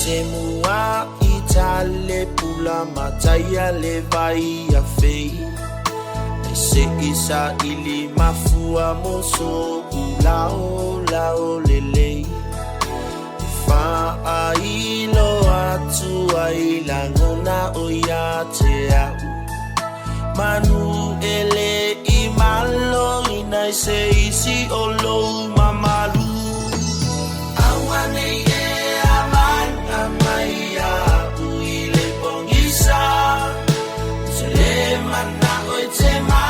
Semua itale pula mataya le vai a fei. Se isa ili mafua moso ulao lao lele. Fa ailo atu ailangona oya te au. Manu ele imalo ina se isi olo mamalu. Awane ye aman amaya uile bongisa. Seleman na oitema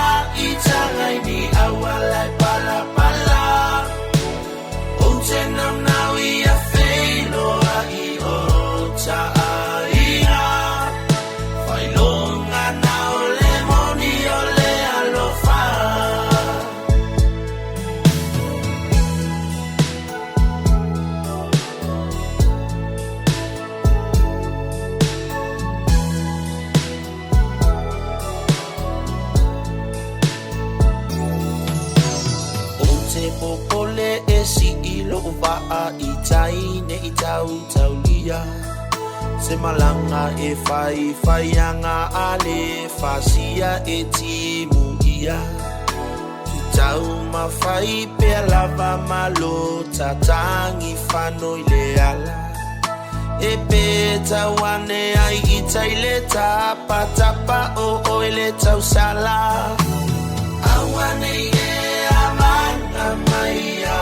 itangai ni awalai pala pala. Otenam na uia feilo a i o taira. Failonga na ole moni ole alofa. Popole esi ilo uvaa itai ne itau taulia. Semalanga e fai faianga ale fasia e timuia. Kitau mafai pe lava malo tatangi fano ile ala. E pe tawane ai itai le tapa tapa o ele tau sala. Awane ye aman amaya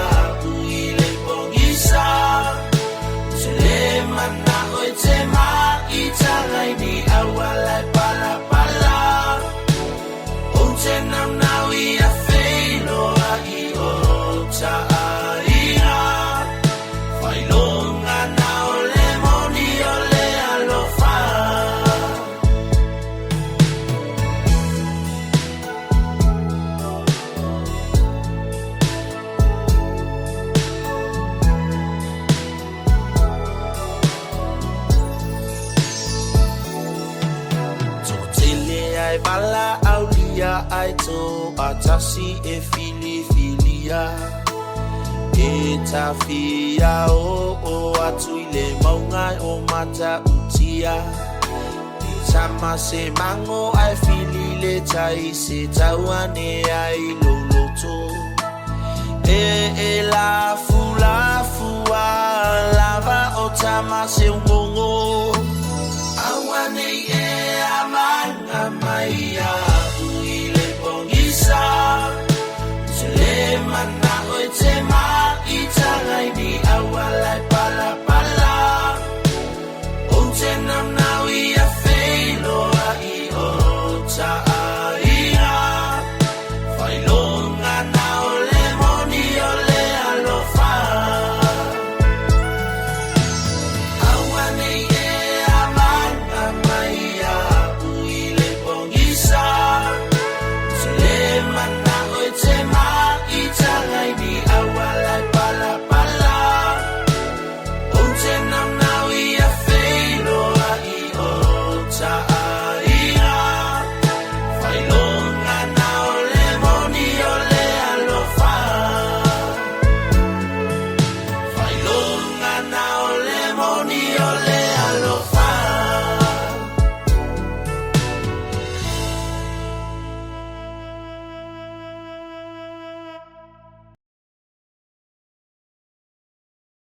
uile bongisa. Seleman na oitema itangai ni awalai pala pala. Otenam na uia feilo a i o taira. Failonga na ole moni ole alofa. Ai bala aulia ai to atasi e fili filia. E tafia o atuile maungai o mata utia. E tama se mango ai fili le tai se tauane ai loloto. E la fua lava o tama se ungongo. Awane ye aman amaya